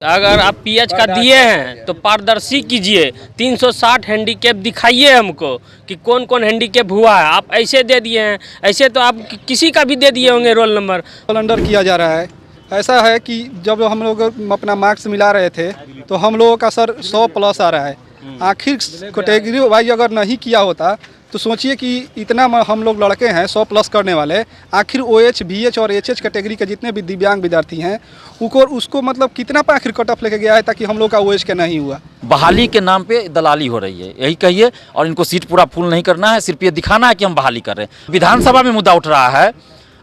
अगर आप पीएच का दिए हैं तो पारदर्शी कीजिए, 360 हैंडीकैप दिखाइए हमको कि कौन कौन हैंडीकैप हुआ है। आप ऐसे दे दिए हैं, ऐसे तो आप किसी का भी दे दिए होंगे रोल नंबर। कैलेंडर किया जा रहा है। ऐसा है कि जब हम लोग अपना मार्क्स मिला रहे थे तो हम लोगों का सर 100+ आ रहा है। आखिर कैटेगरी वाइज अगर नहीं किया होता तो सोचिए कि इतना हम लोग लड़के हैं 100+ करने वाले, आखिर OH, BH और HH कैटेगरी के जितने भी दिव्यांग विद्यार्थी हैं उसको मतलब कितना पे आखिर कट ऑफ लेके गया है ताकि हम लोग का OH का नहीं हुआ। बहाली के नाम पे दलाली हो रही है, यही कहिए। और इनको सीट पूरा फुल नहीं करना है, सिर्फ ये दिखाना है कि हम बहाली कर रहे हैं। विधानसभा में मुद्दा उठ रहा है,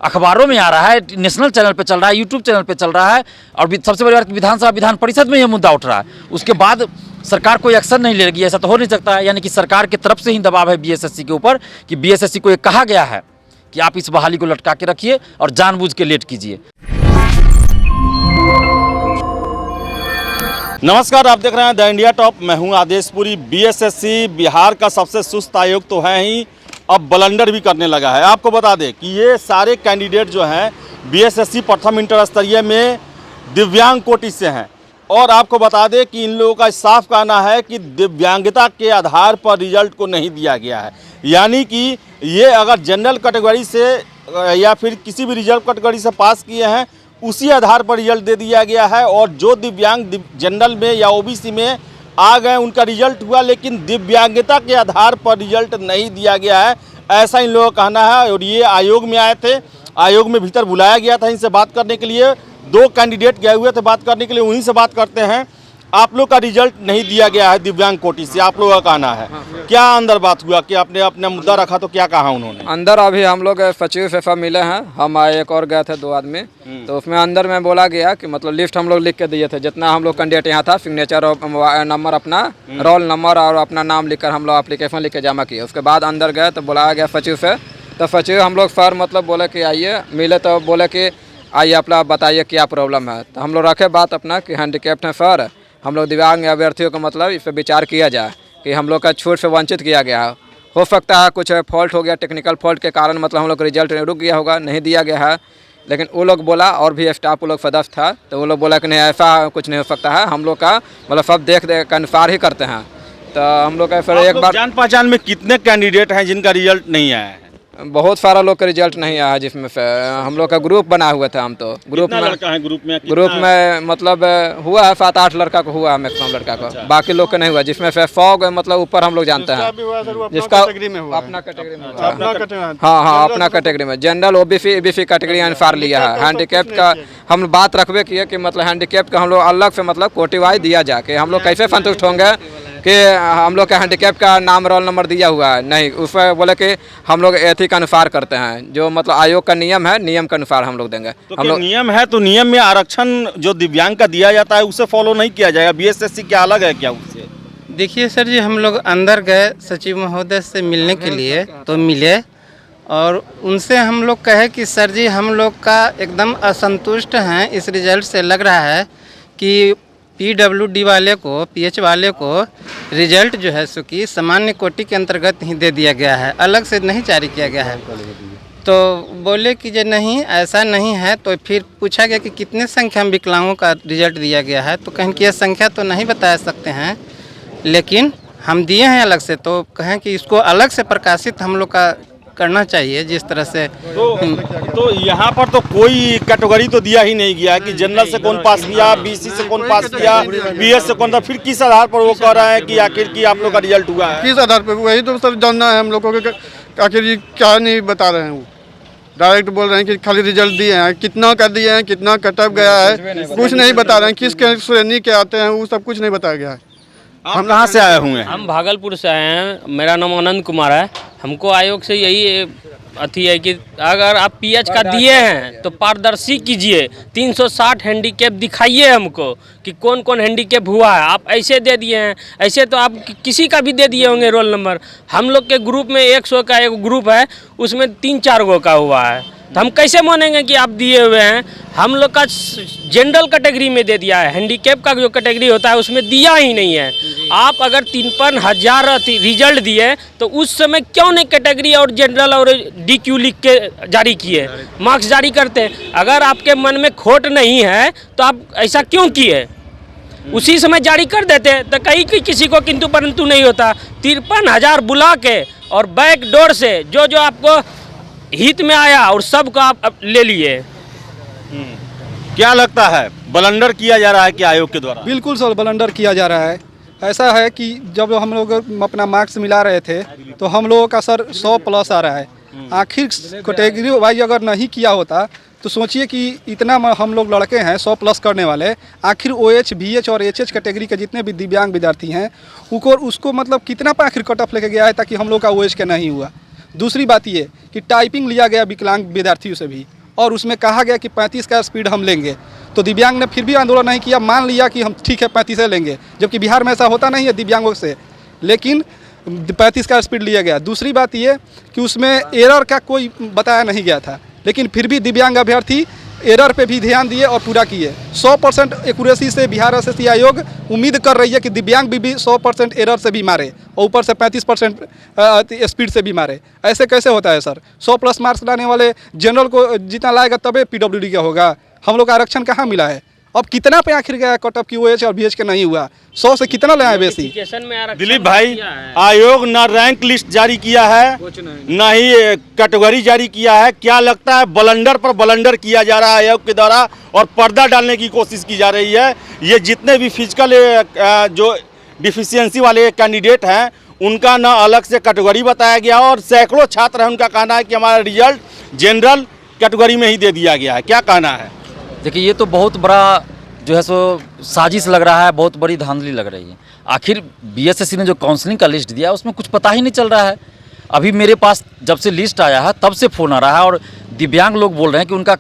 अखबारों में आ रहा है, नेशनल चैनल पे चल रहा है, यूट्यूब चैनल पे चल रहा है, और सबसे बड़ी बात विधानसभा विधान परिषद में यह मुद्दा उठ रहा है। उसके बाद सरकार कोई एक्शन नहीं लेगी, ऐसा तो हो नहीं सकता है। यानी कि सरकार की तरफ से ही दबाव है BSSC के ऊपर कि BSSC को ये कहा गया है कि आप इस बहाली को लटका के रखिए और जानबूझ के लेट कीजिए। नमस्कार, आप देख रहे हैं द इंडिया टॉप। मैं हूं आदेशपुरी। BSSC बिहार का सबसे सुस्त आयोग तो है ही, अब ब्लंडर भी करने लगा है। आपको बता दें कि ये सारे कैंडिडेट जो हैं BSSC प्रथम इंटर स्तरीय में दिव्यांग कोटि से हैं। और आपको बता दें कि इन लोगों का साफ कहना है कि दिव्यांगता के आधार पर रिजल्ट को नहीं दिया गया है। यानी कि ये अगर जनरल कैटेगरी से या फिर किसी भी रिजर्व कैटेगरी से पास किए हैं उसी आधार पर रिजल्ट दे दिया गया है। और जो दिव्यांग जनरल में या OBC में आ गए उनका रिजल्ट हुआ, लेकिन दिव्यांगता के आधार पर रिजल्ट नहीं दिया गया है, ऐसा इन लोगों का कहना है। और ये आयोग में आए थे, आयोग में भीतर बुलाया गया था इनसे बात करने के लिए। 2 कैंडिडेट गए हुए थे बात करने के लिए, उन्हीं से बात करते हैं। आप लोग का रिजल्ट नहीं दिया गया है दिव्यांग कोटि से, आप लोगों का कहना है। क्या अंदर बात हुआ कि आपने अपना मुद्दा रखा तो क्या कहा उन्होंने? अंदर अभी हम लोग सचिव से मिले हैं, हम आए, एक और गए थे 2 आदमी। तो उसमें अंदर में बोला गया कि मतलब लिस्ट हम लोग लिख के दिए थे, जितना हम लोग कैंडिडेट यहाँ था, सिग्नेचर और नंबर, अपना रोल नंबर और अपना नाम लिखकर हम लोग एप्लीकेशन लिख के जमा किए। उसके बाद अंदर गए तो बुलाया गया सचिव से। तो सचिव हम लोग सर मतलब बोले कि आइए मिले, तो बोले कि आइए अपना बताइए क्या प्रॉब्लम है। तो हम लोग रखे बात अपना कि हैंडीकैप्ड हैं सर, हम लोग दिव्यांग अभ्यर्थियों को मतलब इस पर विचार किया जाए कि हम लोग का छूट से वंचित किया गया है। हो सकता है कुछ फॉल्ट हो गया, टेक्निकल फॉल्ट के कारण मतलब हम लोग का रिजल्ट रुक गया होगा, नहीं दिया गया है। लेकिन वो लोग बोला, और भी स्टाफ वो लोग सदस्य था, तो वो लोग बोला कि नहीं ऐसा कुछ नहीं हो सकता है, हम लोग का मतलब सब देख के अनुसार ही करते हैं। तो हम लोग का फिर एक बार जान पहचान में कितने कैंडिडेट हैं जिनका रिजल्ट नहीं आया है? बहुत सारा लोग का रिजल्ट नहीं आया, जिसमें से हम लोग का ग्रुप बना हुआ था। हम तो ग्रुप में लड़का है ग्रुप में मतलब हुआ है 7-8 लड़का को हुआ है, मैक्सिमम लड़का को। बाकी लोग का नहीं हुआ, जिसमें से 100 मतलब ऊपर हम लोग जानते हैं जिसका अपना कैटेगरी में। हाँ, अपना कैटेगरी में जनरल OBC कैटेगरी अनुसार लिया है। हैंडीकैप का हम बात रखबे किए कि मतलब हैंडीकैप का हम लोग अलग से मतलब कोटि वाइज दिया जाए कि हम लोग कैसे संतुष्ट होंगे कि हम लोग का हैंडीकैप का नाम रोल नंबर दिया हुआ है। नहीं, उसमें बोले कि हम लोग एथिक के अनुसार करते हैं, जो मतलब आयोग का नियम है, नियम के अनुसार हम लोग देंगे। तो हम लोग नियम है तो नियम में आरक्षण जो दिव्यांग का दिया जाता है उसे फॉलो नहीं किया जाएगा। BSSC क्या अलग है क्या उससे? देखिए सर जी, हम लोग अंदर गए सचिव महोदय से मिलने के लिए, तो मिले और उनसे हम लोग कहे कि सर जी हम लोग का एकदम असंतुष्ट हैं इस रिजल्ट से। लग रहा है कि PWD वाले को, PH वाले को रिजल्ट जो है सो कि सामान्य कोटि के अंतर्गत ही दे दिया गया है, अलग से नहीं जारी किया गया है। तो बोले कि जो नहीं ऐसा नहीं है। तो फिर पूछा गया कि कितने संख्या में विकलांगों का रिजल्ट दिया गया है, तो कहें कि यह संख्या तो नहीं बता सकते हैं, लेकिन हम दिए हैं अलग से। तो कहें कि इसको अलग से प्रकाशित हम लोग का करना चाहिए जिस तरह से। तो यहाँ पर तो कोई कैटेगरी तो दिया ही नहीं गया कि जनरल से कौन पास किया, BC से कौन पास किया, BS से कौन था। फिर किस आधार पर वो कह रहा है कि आखिर की आप लोग का रिजल्ट हुआ है? किस आधार पर? वही तो सर जानना है हम लोगों को, आखिर ये क्या नहीं बता रहे हैं। वो डायरेक्ट बोल रहे हैं कि खाली रिजल्ट दिए हैं, कितना कर दिए हैं, कितना कटअप गया है, कुछ नहीं बता रहे हैं। किस श्रेणी के आते हैं वो सब कुछ नहीं बताया गया है। हम कहाँ से आए हुए हैं? हम भागलपुर से आए हैं, मेरा नाम आनंद कुमार है। हमको आयोग से यही अथी है कि अगर आप पीएच का दिए हैं तो पारदर्शी कीजिए, 360 हैंडीकैप दिखाइए हमको कि कौन कौन हैंडीकैप हुआ है। आप ऐसे दे दिए हैं, ऐसे तो आप किसी का भी दे दिए होंगे रोल नंबर। हम लोग के ग्रुप में 100 का एक ग्रुप है, उसमें 3-4 गो का हुआ है। तो हम कैसे मानेंगे कि आप दिए हुए हैं? हम लोग का जनरल कैटेगरी में दे दिया है, हैंडीकैप का जो कैटेगरी होता है उसमें दिया ही नहीं है। आप अगर 53,000 रिजल्ट दिए तो उस समय क्यों नहीं कैटेगरी और जनरल और DQ लिख के जारी किए, मार्क्स जारी करते? अगर आपके मन में खोट नहीं है तो आप ऐसा क्यों किए? उसी समय जारी कर देते तो कहीं किसी को किंतु परंतु नहीं होता। 53,000 बुला के और बैक डोर से जो जो आपको हित में आया और सबको आप ले लिए। क्या लगता है ब्लंडर किया जा रहा है क्या आयोग के द्वारा? बिल्कुल सर, ब्लंडर किया जा रहा है। ऐसा है कि जब हम लोग अपना मार्क्स मिला रहे थे तो हम लोगों का सर 100+ आ रहा है। आखिर कैटेगरी वाइज अगर नहीं किया होता तो सोचिए कि इतना हम लोग लड़के हैं 100+ करने वाले, आखिर OH, BH और HH कैटेगरी के जितने भी दिव्यांग विद्यार्थी हैं उसको मतलब कितना पे आखिर कट ऑफ लेके गया है ताकि हम लोग का OH का नहीं हुआ। दूसरी बात ये कि टाइपिंग लिया गया विकलांग विद्यार्थियों से भी और उसमें कहा गया कि 35 का स्पीड हम लेंगे, तो दिव्यांग ने फिर भी आंदोलन नहीं किया, मान लिया कि हम ठीक है 35 लेंगे, जबकि बिहार में ऐसा होता नहीं है दिव्यांगों से, लेकिन 35 का स्पीड लिया गया। दूसरी बात ये कि उसमें एरर का कोई बताया नहीं गया था, लेकिन फिर भी दिव्यांग अभ्यर्थी एरर पे भी ध्यान दिए और पूरा किए। 100% एक्यूरेसी से बिहार SSC आयोग उम्मीद कर रही है कि दिव्यांग भी 100% एरर से भी मारे और ऊपर से 35% स्पीड से भी मारे। ऐसे कैसे होता है सर? 100+ मार्क्स लाने वाले जनरल को जितना लाएगा तबे PWD का होगा। हम लोग का आरक्षण कहाँ मिला है? अब कितना पे आखिर गया कट ऑफ की OH और BH के नहीं हुआ? 100 से कितना ले आए बेसी? दिलीप भाई, आयोग न रैंक लिस्ट जारी किया है न ही कैटेगरी जारी किया है। क्या लगता है ब्लंडर पर ब्लंडर किया जा रहा है आयोग के द्वारा और पर्दा डालने की कोशिश की जा रही है? ये जितने भी फिजिकल जो डिफिशियंसी वाले कैंडिडेट हैं उनका न अलग से कैटेगरी बताया गया और सैकड़ों छात्र हैं उनका कहना है कि हमारा रिजल्ट जनरल कैटेगरी में ही दे दिया गया है। क्या कहना है? देखिए, ये तो बहुत बड़ा जो है सो साजिश लग रहा है, बहुत बड़ी धांधली लग रही है। आखिर BSSC ने जो काउंसलिंग का लिस्ट दिया उसमें कुछ पता ही नहीं चल रहा है। अभी मेरे पास जब से लिस्ट आया है तब से फ़ोन आ रहा है और दिव्यांग लोग बोल रहे हैं कि उनका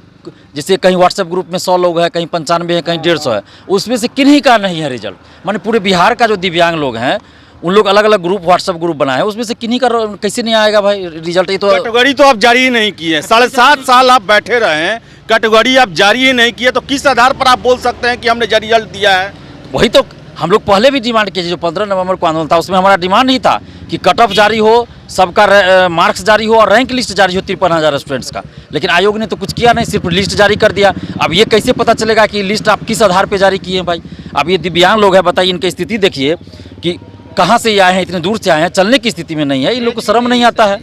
जैसे कहीं व्हाट्सएप ग्रुप में 100 लोग हैं, कहीं 95 है, कहीं 150 है, उसमें से किन्हीं का नहीं है रिजल्ट। माने पूरे बिहार का जो दिव्यांग लोग हैं उन लोग अलग अलग ग्रुप व्हाट्सएप ग्रुप बनाए हैं, उसमें से किन्हीं का कैसे नहीं आएगा भाई रिजल्ट? ये तो कैटेगरी तो आप जारी ही नहीं किए, 7.5 साल आप बैठे रहे हैं, कैटेगरी आप जारी ही नहीं किए, तो किस आधार पर आप बोल सकते हैं कि हमने रिजल्ट दिया है? वही तो हम लोग पहले भी डिमांड किए, जो 15 नवंबर को आंदोलन था उसमें हमारा डिमांड नहीं था कि कट ऑफ जारी हो, सबका मार्क्स जारी हो और रैंक लिस्ट जारी हो 53,000 स्टूडेंट्स का, लेकिन आयोग ने तो कुछ किया नहीं, सिर्फ लिस्ट जारी कर दिया। अब ये कैसे पता चलेगा कि लिस्ट आप किस आधार पर जारी किए हैं भाई? अब ये दिव्यांग लोग हैं, बताइए इनकी स्थिति देखिए कि कहाँ से ये आए हैं, इतने दूर से आए हैं, चलने की स्थिति में नहीं है, इन लोग को शर्म नहीं आता है।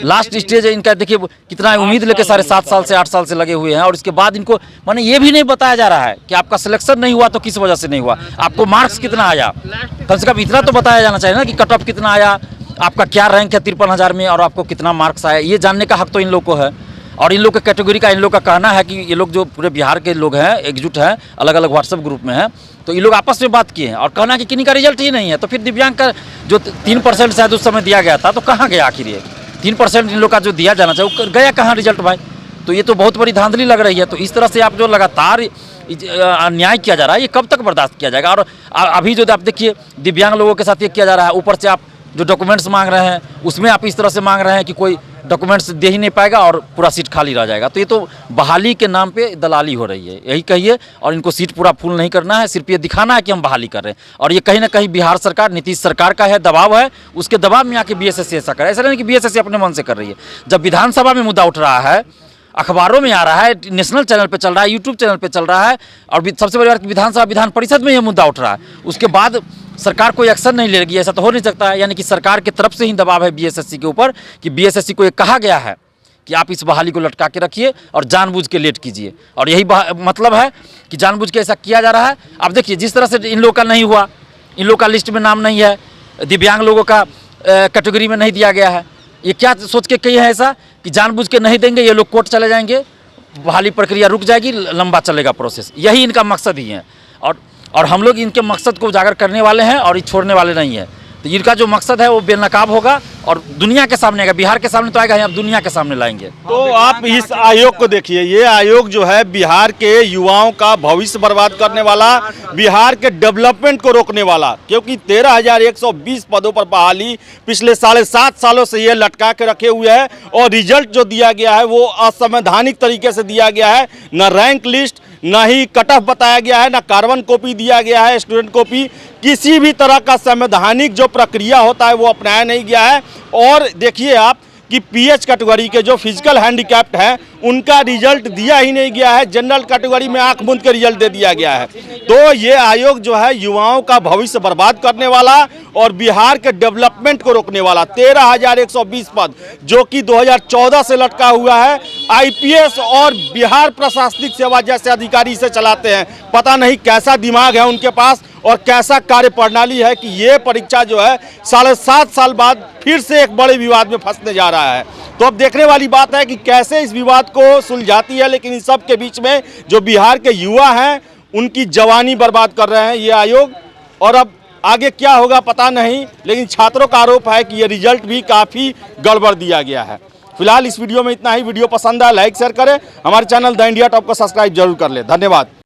लास्ट स्टेज है इनका, देखिए कितना उम्मीद लेके 7.5 साल से 8 साल से लगे हुए हैं और इसके बाद इनको माने ये भी नहीं बताया जा रहा है कि आपका सिलेक्शन नहीं हुआ तो किस वजह से नहीं हुआ, आपको मार्क्स कितना आया, कम से कम इतना तो बताया जाना चाहिए ना कि कट ऑफ कितना आया, आपका क्या रैंक है 53,000 में और आपको कितना मार्क्स आया, ये जानने का हक तो इन लोग को है। और इन लोग के कैटेगरी का इन लोग का कहना है कि ये लोग जो पूरे बिहार के लोग हैं एकजुट हैं, अलग अलग व्हाट्सएप ग्रुप में हैं, तो ये लोग आपस में बात किए हैं और कहना कि किन्हीं का रिजल्ट ही नहीं है। तो फिर दिव्यांग का जो 3% शायद उस समय दिया गया था तो कहाँ गया आखिर? ये 3% इन लोग का जो दिया जाना चाहिए वो गया कहाँ रिजल्ट भाई? तो ये तो बहुत बड़ी धांधली लग रही है। तो इस तरह से आप जो लगातार अन्याय किया जा रहा है ये कब तक बर्दाश्त किया जाएगा? और अभी जो आप देखिए दिव्यांग लोगों के साथ ये किया जा रहा है, ऊपर से आप जो डॉक्यूमेंट्स मांग रहे हैं उसमें आप इस तरह से मांग रहे हैं कि कोई डॉक्यूमेंट्स दे ही नहीं पाएगा और पूरा सीट खाली रह जाएगा। तो ये तो बहाली के नाम पे दलाली हो रही है, यही कहिए। और इनको सीट पूरा फुल नहीं करना है, सिर्फ ये दिखाना है कि हम बहाली कर रहे हैं। और ये कहीं ना कहीं बिहार सरकार, नीतीश सरकार का है दबाव है, उसके दबाव में आके BSSC ऐसा करे। ऐसा नहीं कि BSSC अपने मन से कर रही है। जब विधानसभा में मुद्दा उठ रहा है, अखबारों में आ रहा है, नेशनल चैनल पे चल रहा है, यूट्यूब चैनल पे चल रहा है और सबसे बड़ी बात विधानसभा विधान परिषद में यह मुद्दा उठ रहा है, उसके बाद सरकार कोई एक्शन नहीं लेगी, ऐसा तो हो नहीं सकता है। यानी कि सरकार की तरफ से ही दबाव है BSSC के ऊपर कि BSSC को ये कहा गया है कि आप इस बहाली को लटका के रखिए और जानबूझ के लेट कीजिए, और यही मतलब है कि जानबूझ के ऐसा किया जा रहा है। अब देखिए जिस तरह से इन लोग का नहीं हुआ, इन लोग का लिस्ट में नाम नहीं है, दिव्यांग लोगों का कैटेगरी में नहीं दिया गया है, ये क्या सोच के कही है ऐसा कि जानबूझ के नहीं देंगे, ये लोग कोर्ट चले जाएंगे, बहाली प्रक्रिया रुक जाएगी, लंबा चलेगा प्रोसेस, यही इनका मकसद ही है। और हम लोग इनके मकसद को उजागर करने वाले हैं और ये छोड़ने वाले नहीं है। तो इनका जो मकसद है वो बेनकाब होगा और दुनिया के सामने आएगा, बिहार के सामने तो आएगा ही, अब दुनिया के सामने लाएंगे। तो आप इस आयोग को देखिए, ये आयोग जो है बिहार के युवाओं का भविष्य बर्बाद करने वाला, बिहार के डेवलपमेंट को रोकने वाला, क्योंकि 13,120 पदों पर बहाली पिछले 7.5 सालों से ये लटका के रखे हुए है और रिजल्ट जो दिया गया है वो असंवैधानिक तरीके से दिया गया है। न रैंक लिस्ट, न ही कट ऑफ बताया गया है, न कार्बन कॉपी दिया गया है, स्टूडेंट कॉपी, किसी भी तरह का संवैधानिक जो प्रक्रिया होता है वो अपनाया नहीं गया है। और देखिए आप कि PH कैटेगरी के जो फिजिकल हैंडीकैप्ड हैं उनका रिजल्ट दिया ही नहीं गया है। जनरल कैटेगरी में आंख मूंद के रिजल्ट दे दिया गया है। तो ये आयोग जो है युवाओं का भविष्य बर्बाद करने वाला और बिहार के डेवलपमेंट को रोकने वाला। 13,120 पद जो कि 2014 से लटका हुआ है। आईपीएस और बिहार प्रशासनिक सेवा जैसे अधिकारी इसे चलाते हैं। पता नहीं कैसा दिमाग है उनके पास और कैसा कार्य प्रणाली है कि ये परीक्षा जो है 7.5 साल बाद फिर से एक बड़े विवाद में फंसने जा रहा है। तो अब देखने वाली बात है कि कैसे इस विवाद को सुलझाती है। लेकिन इस सब के बीच में जो बिहार के युवा हैं उनकी जवानी बर्बाद कर रहे हैं ये आयोग। और अब आगे क्या होगा पता नहीं, लेकिन छात्रों का आरोप है कि ये रिजल्ट भी काफ़ी गड़बड़ दिया गया है। फिलहाल इस वीडियो में इतना ही। वीडियो पसंद आया लाइक शेयर करें। हमारे चैनल द इंडिया टॉप को सब्सक्राइब जरूर कर ले। धन्यवाद।